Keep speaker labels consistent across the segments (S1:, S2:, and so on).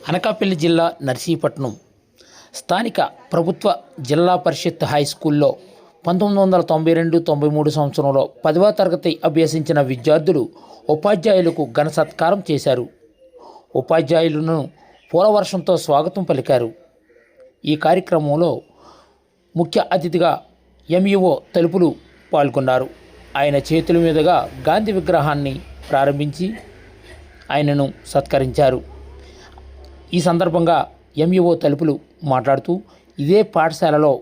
S1: అనకాపల్లి జిల్లా నర్సీపట్నం స్థానిక ప్రభుత్వ జిల్లా పరిషత్ హై స్కూల్లో 1992-93 సంవత్సరంలో 10వ తరగతి అభ్యసించిన విద్యార్థులు ఉపాధ్యాయులకు ఘన సత్కారం చేశారు. ఉపాధ్యాయులను పూలవర్షంతో స్వాగతం పలికారు. ఈ కార్యక్రమంలో ముఖ్య అతిథిగా ఎంఈఓ తలుపులు పాల్గొన్నారు. ఆయన చేతుల మీదుగా గాంధీ విగ్రహాన్ని ప్రారంభించి ఆయనను సత్కరించారు. ఈ సందర్భంగా ఎంఈఓ తలుపులు మాట్లాడుతూ ఇదే పాఠశాలలో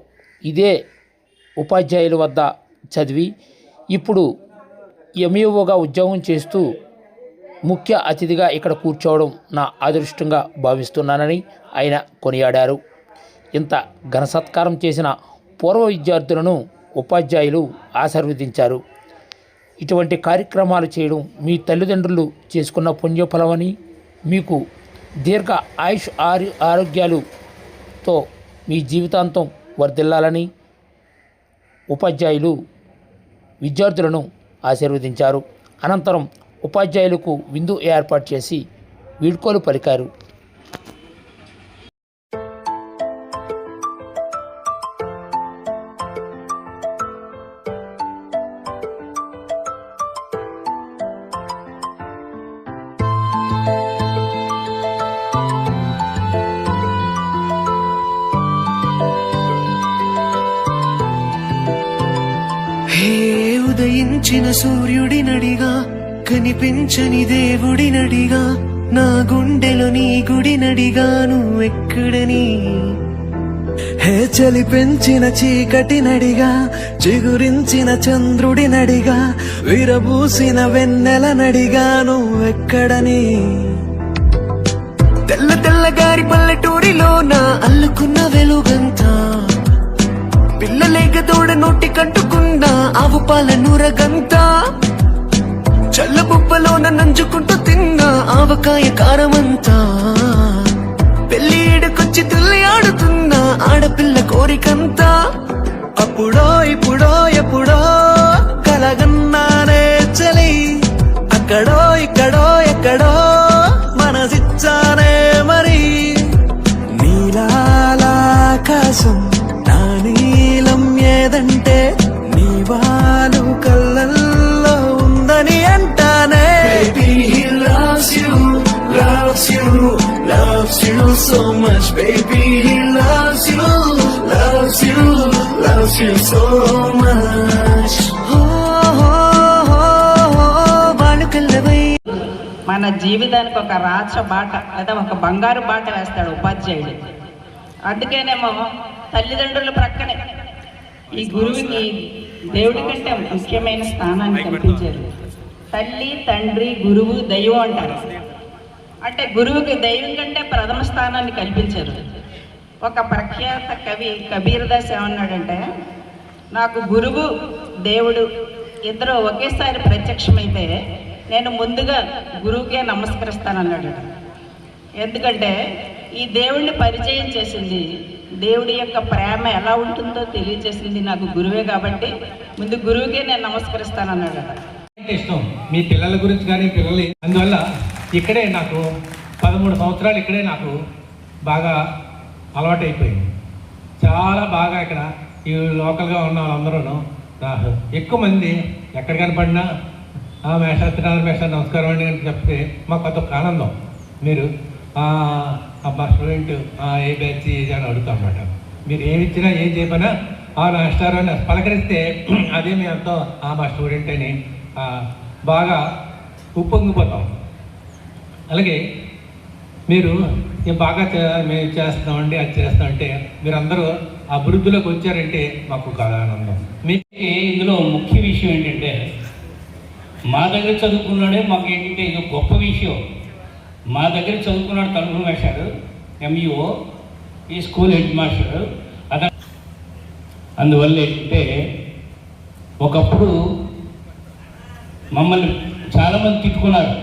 S1: ఇదే ఉపాధ్యాయుల వద్ద చదివి ఇప్పుడు ఎంఈఓగా ఉద్యోగం చేస్తూ ముఖ్య అతిథిగా ఇక్కడ కూర్చోవడం నా అదృష్టంగా భావిస్తున్నానని ఆయన కొనియాడారు. ఇంత ఘన సత్కారం చేసిన పూర్వ విద్యార్థులను ఉపాధ్యాయులు ఆశీర్వదించారు. ఇటువంటి కార్యక్రమాలు చేయడం మీ తల్లిదండ్రులు చేసుకున్న పుణ్యఫలమని, మీకు దీర్ఘ ఆయుష్ ఆరోగ్యాలతో మీ జీవితాంతం వర్ధిల్లాలని ఉపాధ్యాయులు విద్యార్థులను ఆశీర్వదించారు. అనంతరం ఉపాధ్యాయులకు విందు ఏర్పాటు చేసి వీడ్కోలు పలికారు.
S2: ఉదయించిన సూర్యుడినడిగా, కనిపించని దేవుడినడిగా, నా గుండెలో నీ గుడినడిగా, నువ్వెక్కడని. చలి పెంచిన చీకటినడిగా, చిగురించిన చంద్రుడినడిగా, విరబూసిన వెన్నెలనడిగా, నువ్వెక్కడని. తెల్ల తెల్లగారి పల్లెటూరిలో నా అల్లుకున్న వెలుగంతా, పిల్లలేక తోడ నోటి కట్టుకున్న ఆవు పాల నూరగంతా, చల్ల బుబ్బలోన నంచుకుంటూ తిన్న ఆవకాయ కారమంతా, పెళ్లి ఏడుకొచ్చి తుల్లి ఆడుతున్న ఆడపిల్ల కోరికంతా, అప్పుడో ఇప్పుడో ఎప్పుడో కలగన్నానే చలి, అక్కడో ఇక్కడో ఎక్కడో మనసిచ్చానే మరి. నీలాకాశం నా నీలం ఏదంటే, నీ వాలు కళ్ళల్లో ఉందని అంటానే. Baby, he loves you, loves you, loves you so much. Baby, he loves you, loves you, loves you so much.
S3: మన జీవితానికి ఒక రాచ బాట లేదా ఒక బంగారు బాట వేస్తాడు ఉపాధ్యాయుడు. అందుకేనేమో తల్లిదండ్రుల ప్రక్కనే ఈ గురువుకి దేవుడి కంటే ముఖ్యమైన స్థానాన్ని కల్పించారు. తల్లి, తండ్రి, గురువు, దైవం అంటారు. అంటే గురువుకి దైవం కంటే ప్రథమ స్థానాన్ని కల్పించారు. ఒక ప్రఖ్యాత కవి కబీర్దాస్ ఏమన్నాడంటే, నాకు గురువు దేవుడు ఇద్దరు ఒకేసారి ప్రత్యక్షమైతే నేను ముందుగా గురువుకే నమస్కరిస్తానన్నాడు. ఎందుకంటే ఈ దేవుడిని పరిచయం చేసింది, దేవుడి యొక్క ప్రేమ ఎలా ఉంటుందో తెలియజేసింది నాకు గురువే, కాబట్టి ముందు గురువుకే నేను నమస్కరిస్తానన్నాడు.
S4: ఇష్టం మీ పిల్లల గురించి కానీ పిల్లలు, అందువల్ల ఇక్కడే నాకు 13 సంవత్సరాలు ఇక్కడే నాకు బాగా అలవాటు అయిపోయింది. చాలా బాగా ఇక్కడ ఈ లోకల్గా ఉన్న వాళ్ళందరూ ఎక్కువ మంది ఎక్కడ కనపడినా మేషాత్రి నమస్కారం అండి అని చెప్తే మాకు అదొక ఆనందం. మీరు మా స్టూడెంట్ ఏ బ్యాచ్ ఏది అని అడుగుతాం అన్నమాట. మీరు ఏమి ఇచ్చినా ఏం చేయకపోయినా మాస్టర్ అని పలకరిస్తే అదే మేము ఎంతో మా స్టూడెంట్ అని బాగా ఉప్పొంగిపోతాం. అలాగే మీరు బాగా మేము చేస్తామండి, అది చేస్తామంటే మీరందరూ అభివృద్ధిలోకి వచ్చారంటే మాకు చాలా ఆనందం.
S5: మీకు ఇందులో ముఖ్య విషయం ఏంటంటే, మా దగ్గర చదువుకున్నాడే మాకు ఏంటంటే ఇది గొప్ప విషయం. మా దగ్గర చదువుకున్నాడు తలుపులు వేశాడు ఎంఈఓ, ఈ స్కూల్ హెడ్ మాస్టర్. అందువల్ల ఏంటంటే ఒకప్పుడు మమ్మల్ని చాలామంది తిట్టుకున్నారు.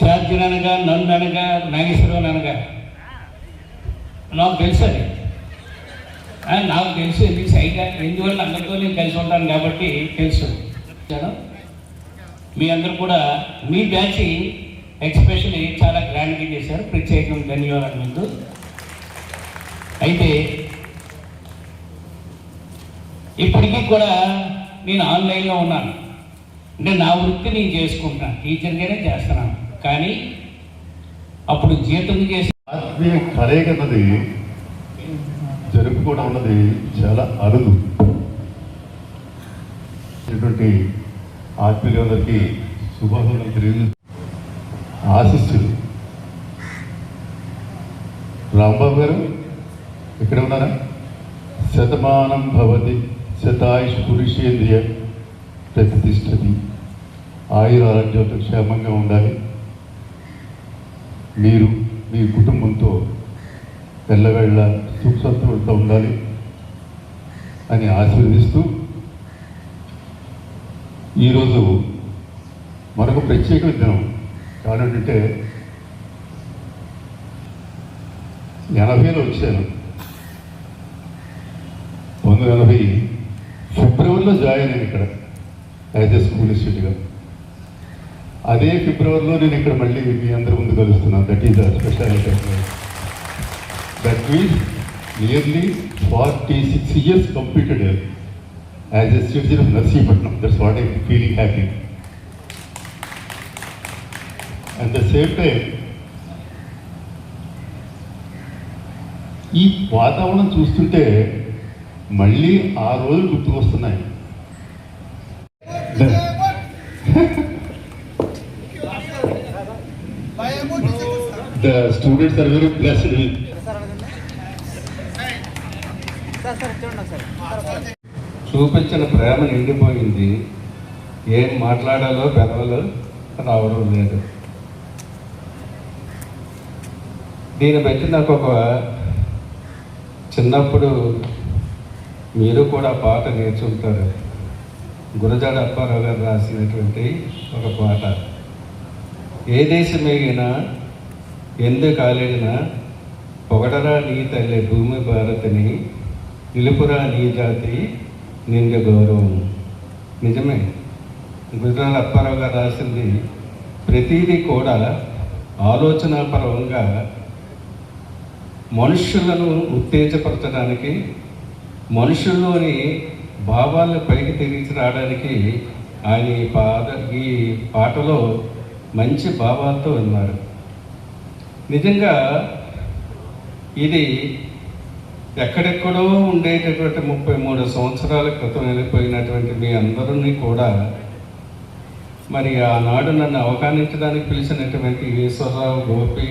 S5: జార్జిన్ అనగా, నన్ను అనగా, నాగేశ్వరరావు అనగా. నాకు తెలుసు అది, నాకు తెలుసు ఎందుకు సైగా, ఎందువల్ల అందరితో నేను కలిసి ఉంటాను కాబట్టి తెలుసు. మీ అందరూ కూడా మీ బ్యాచ్ ఎక్స్పెషల్లీ చాలా గ్రాండ్గా చేశారు. ప్రత్యేకంగా ధన్యవాదాలు మీకు. అయితే ఇప్పటికీ కూడా నేను ఆన్లైన్లో ఉన్నాను. అంటే నా వృత్తి నేను చేసుకుంటాను, టీచర్గానే చేస్తున్నాను. కానీ అప్పుడు జీతం చేసి
S6: ఆత్మీయ కలయిక అన్నది జరుపుకోవడం అన్నది చాలా అరుదు. ఇటువంటి ఆత్మీయులందరికీ శుభాకాంక్షలు తెలియజేస్తూ ఆశిస్తులు. రాంబాబు గారు ఇక్కడ ఉన్నారా? శతమానం భవతి శతాయుష్ పురుషేంద్రియ ప్రతిష్టతి. ఆయురారోగ్యంతో క్షేమంగా ఉండాలి. మీరు మీ కుటుంబంతో వెళ్ళవేళ్ళ సుఖ సంతోషంతో ఉండాలి అని ఆశీర్వదిస్తూ ఈరోజు మరొక ప్రత్యేక దినం. కారణం ఏంటంటే 80లో వచ్చాను. 1980 ఫిబ్రవరిలో జాయిన్ అయ్యాను ఇక్కడ యాజ్ ఎ స్కూల్ ఇన్స్టిట్యూట్గా. అదే ఫిబ్రవరిలో నేను ఇక్కడ మళ్ళీ మీ అందరి ముందు కలుస్తున్నాను. That is a speciality. That means nearly 46 years completed here as a citizen of Narsipatnam. That's what I'm feeling happy. At the same time, ఈ వాతావరణం చూస్తుంటే మళ్ళీ ఆ రోజులు గుర్తుకొస్తున్నాయి. The students are very blessed.
S4: చూపించిన ప్రేమ నిండిపోయింది. ఏం మాట్లాడాలో పెదవులు రావడం లేదు. దీన్ని బట్టి నాకు ఒక చిన్నప్పుడు మీరు కూడా పాట నేర్చుకుంటారు. గురజాడ అప్పారావు గారు రాసినటువంటి ఒక పాట. ఏ దేశమేగినా ఎందు కాలేడినా పొగడరా నీ తల్లి భూమి భారతిని, నిలుపురా నీ జాతి నిండు గౌరవం. నిజమే, గురజాడ అప్పారావు గారు రాసింది ప్రతీదీ కూడా ఆలోచనాపరంగా మనుషులను ఉత్తేజపరచడానికి, మనుషుల్లోని భావాలను పైకి తెగించి రావడానికి ఆయన ఈ పాటలో మంచి భావాలతో ఉన్నారు. నిజంగా ఇది ఎక్కడెక్కడో ఉండేటటువంటి 33 సంవత్సరాల క్రితం వెళ్ళిపోయినటువంటి మీ అందరినీ కూడా మరి ఆనాడు నన్ను అవగాహించడానికి పిలిచినటువంటి ఈశ్వరరావు, గోపి,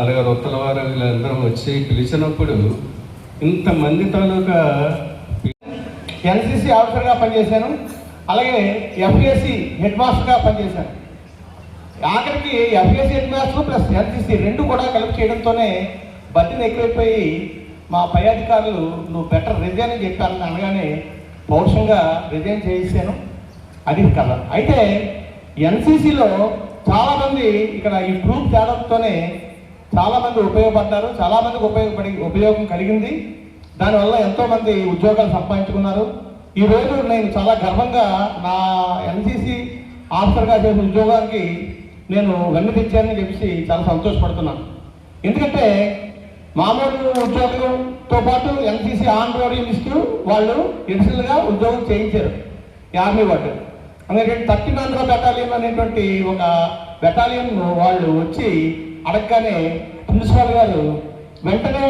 S4: అలాగే రొత్తలవారు వీళ్ళందరూ వచ్చి పిలిచినప్పుడు ఇంతమంది తాలూకా
S7: ఎన్సీసీ ఆఫీసర్గా పనిచేశాను. అలాగే ఎఫ్ఏసి హెడ్ మాస్టర్గా పనిచేశాను. ఆఖరికి FAC head master plus NCC రెండు కూడా కలిపి చేయడంతోనే బడ్డీని ఎక్కువైపోయి మా పై అధికారులు నువ్వు బెటర్ రిజైన్ అని చెప్పారని అనగానే పౌరుషంగా రిజైన్ చేయించాను. అది కథ. అయితే ఎన్సీసీలో చాలామంది ఇక్కడ ఈ గ్రూప్ తేడంతోనే చాలామంది ఉపయోగపడ్డారు. చాలామందికి ఉపయోగం కలిగింది. దానివల్ల ఎంతోమంది ఉద్యోగాలు సంపాదించుకున్నారు. ఈరోజు నేను చాలా గర్వంగా నా ఎన్సీసీ ఆఫీసర్గా చేసిన ఉద్యోగానికి నేను వెన్ను తెచ్చానని చెప్పి చాలా సంతోషపడుతున్నాను. ఎందుకంటే మామూలు ఉద్యోగంతో పాటు ఎన్సీసీ ఆన్ రోడ్ లిస్టు వాళ్ళు ఎడిషనల్గా ఉద్యోగం చేయించారు ఆర్మీ వాళ్ళు. అందుకే 13వ బెటాలియన్ అనేటువంటి ఒక బెటాలియన్ వాళ్ళు వచ్చి అడగగానే ప్రిన్సిపాల్ గారు వెంటనే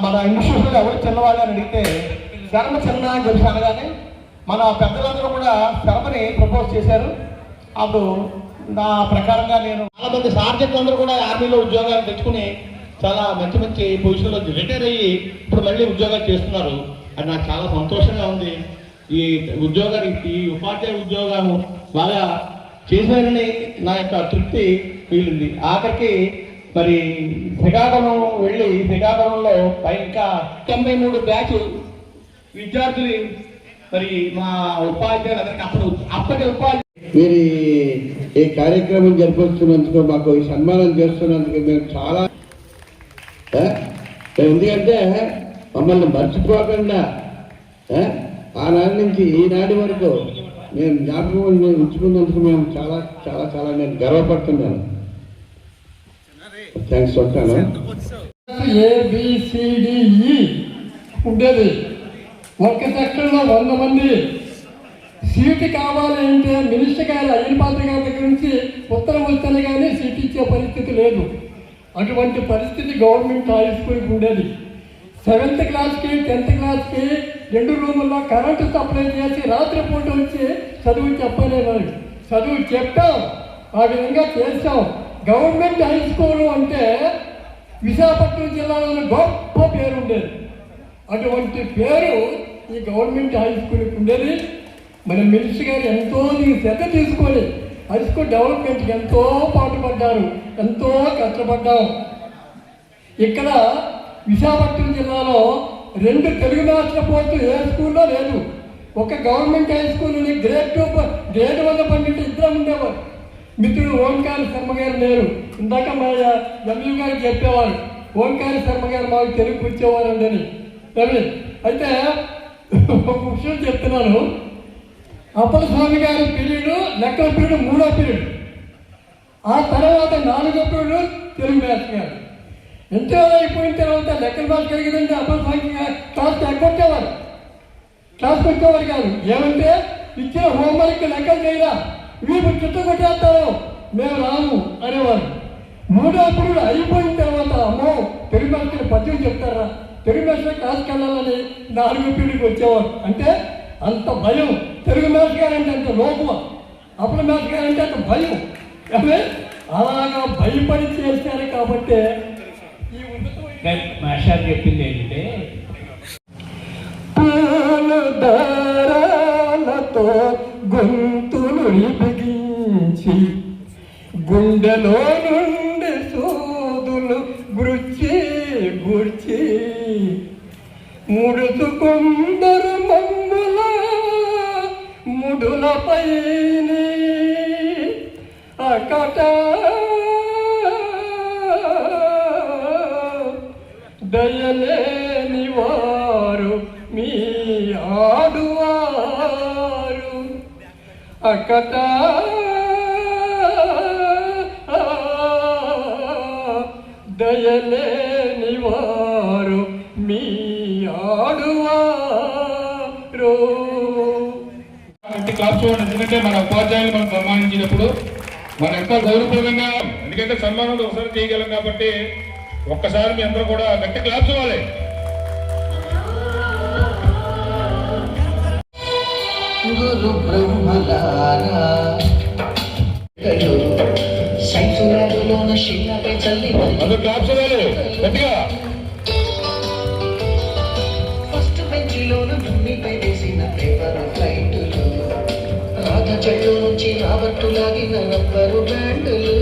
S7: మన ఇన్స్టిట్యూషన్లో ఎవరు చిన్నవాళ్ళు అని అడిగితే శర్మ చిన్న అని చెప్పి అనగానే మన పెద్దలందరూ కూడా శర్మని ప్రపోజ్ చేశారు. అప్పుడు నా ప్రకారంగా నేను చాలామంది సార్జెంట్లు అందరూ కూడా ఆర్మీలో ఉద్యోగాలు తెచ్చుకుని చాలా మంచి మంచి పొజిషన్లో రిటైర్ అయ్యి ఇప్పుడు మళ్ళీ ఉద్యోగాలు చేస్తున్నారు. అది నాకు చాలా సంతోషంగా ఉంది. ఈ ఉపాధ్యాయ ఉద్యోగం బాగా చేశారని నా యొక్క తృప్తి మిగిలింది. ఆఖరికి మరి శ్రీకాకుళం వెళ్ళి శ్రీకాకుళంలో ఇంకా 93 బ్యాచ్ విద్యార్థులు మరి మా ఉపాధ్యాయులు అప్పటి ఉపాధ్యాయులు
S8: మీరు ఈ కార్యక్రమం జరిపిస్తున్నందుకు, మాకు ఈ సన్మానం చేస్తున్నందుకు మేము చాలా, ఎందుకంటే మమ్మల్ని మర్చిపోకుండా ఆనాటి నుంచి ఈనాటి వరకు నేను జ్ఞాపకం నేను ఉంచుకున్నందుకు మేము చాలా చాలా చాలా నేను గర్వపడుతున్నాను. థ్యాంక్స్ చెప్తాను.
S9: ABCDE ఉండేది. ఒక సెక్షన్లో 100 మంది. సీటు కావాలి అంటే మినిస్టర్ గారు అయ్యన్ పాత్ర గారి దగ్గర నుంచి ఉత్తరం వస్తేనే కానీ సీట్ ఇచ్చే పరిస్థితి లేదు. అటువంటి పరిస్థితి గవర్నమెంట్ హై స్కూల్కి ఉండేది. 7th క్లాస్కి 10th క్లాస్కి 2 రూముల్లో కరెంటు సప్లై చేసి రాత్రిపూట వచ్చి చదువు చెప్పలేవారు. చదువు చెప్తాం, ఆ విధంగా చేస్తాం. గవర్నమెంట్ హై స్కూల్ అంటే విశాఖపట్నం జిల్లాలో గొప్ప పేరు ఉండేది. అటువంటి పేరు ఈ గవర్నమెంట్ హై స్కూల్కి ఉండేది. మన మినిస్టర్ గారు ఎంతో శ్రద్ధ తీసుకొని హై స్కూల్ డెవలప్మెంట్కి ఎంతో పాటుపడ్డారు, ఎంతో కష్టపడ్డాం. ఇక్కడ విశాఖపట్నం జిల్లాలో 2 తెలుగు మాస్టర్ పోస్టు ఏ స్కూల్లో లేదు. ఒక గవర్నమెంట్ హై స్కూల్ని గ్రేడ్ 1 పండితే 2 ఉండేవారు. మిత్రుడు ఓంకార శర్మ గారు లేరు. ఇందాక మా ఎంయూ గారు చెప్పేవారు, ఓంకార శర్మ గారు మాకు తెలుగు కూర్చేవారండి అని. అయితే ఒక విషయం చెప్తున్నాను. అప్పల స్వామి గారి పీరియడ్ లెక్కల పీరియడ్ 3వ పీరియడ్. ఆ తర్వాత 4వ పీరియడ్ తెలుగు మాస్టర్ గారు. ఇంటర్ అయిపోయిన తర్వాత లెక్కల మాస్టర్ గారు కదండి అప్పల స్వామి క్లాస్ ఎగ్గొట్టేవారు. క్లాస్కి వచ్చేవారు కాదు. ఏమంటే ఇచ్చిన హోంవర్క్ లెక్కలు చేయరా, వీపు చుట్ట కొట్టేస్తారు, మేము రాము అనేవారు. 3వ పీరియడ్ అయిపోయిన తర్వాత అమ్మో తెలుగు మాస్టర్ పద్యం చెప్తారా, తెలుగు మాస్టర్ క్లాస్కి వెళ్ళాలని 4వ పీరియడ్కి వచ్చేవారు. అంటే అంత భయం. తెలుగు మాస్టర్ గారు అంటే అంత లోపల, అప్పల మాస్టర్ గారు అంటే అంత భయం. కానీ అలాగా భయపడి చేస్తారు. కాబట్టి ఈ
S5: మాస్టర్ చెప్పింది ఏంటంటే
S9: దారాలతో గొంతులు బిగించి గుండెలో నుండి సూదులు గుర్చి గుర్చి ముడుచుకుందరు మమ్ముల ముడులపై అకట దయలేని వారు మీ ఆడువారు అకట దయలేని వారు మీ ఆడువారు.
S10: క్లాస్ చూడండి. ఎందుకంటే మన ఉపాధ్యాయులు మనం సన్మానించినప్పుడు మనం ఎంతో గౌరవప్రదంగా, ఎందుకంటే సన్మానాలు ఒకసారి చేయగలం కాబట్టి ఒక్కసారి మీ అందరూ కూడా గట్టి క్లాస్ ఇవ్వాలి.
S2: గురు బ్రహ్మలారా
S10: అందరూ క్లాస్ ఇవ్వాలి గట్టిగా.
S2: ఫస్ట్ బెంచిలోన భూమిపై వేసిన పేపర్ ఫ్లైట్లు, రాధ చెట్టు నుంచి రాబట్టు లాగిన రబ్బరు బ్యాండులు,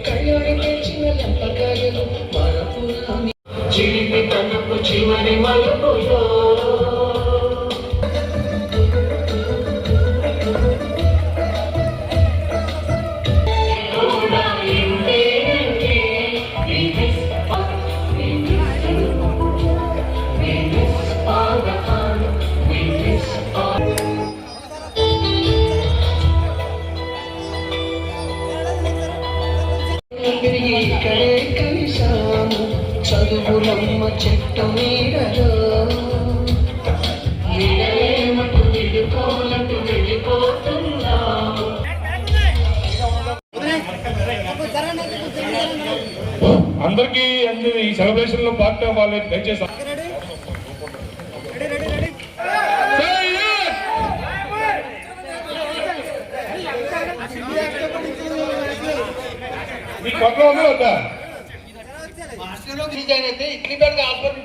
S2: కళ్యాణి పెంచిన లెంపకాయలు మరపురాని చిలిపి తనకు చివరి మలుపులో ఇక్కడే కలిసాము చదువులమ్మ చెట్టు నీడలో, నీడలేమటు విడిపోలటు వెళ్ళిపోతున్నాము.
S10: అందరికీ ఈ సెలబ్రేషన్ లో పార్ట్ అవ్వాలి. దయచేసి మీ కొత్త వద్దా
S7: ఇడ్లీ పెడితే హాస్పిటల్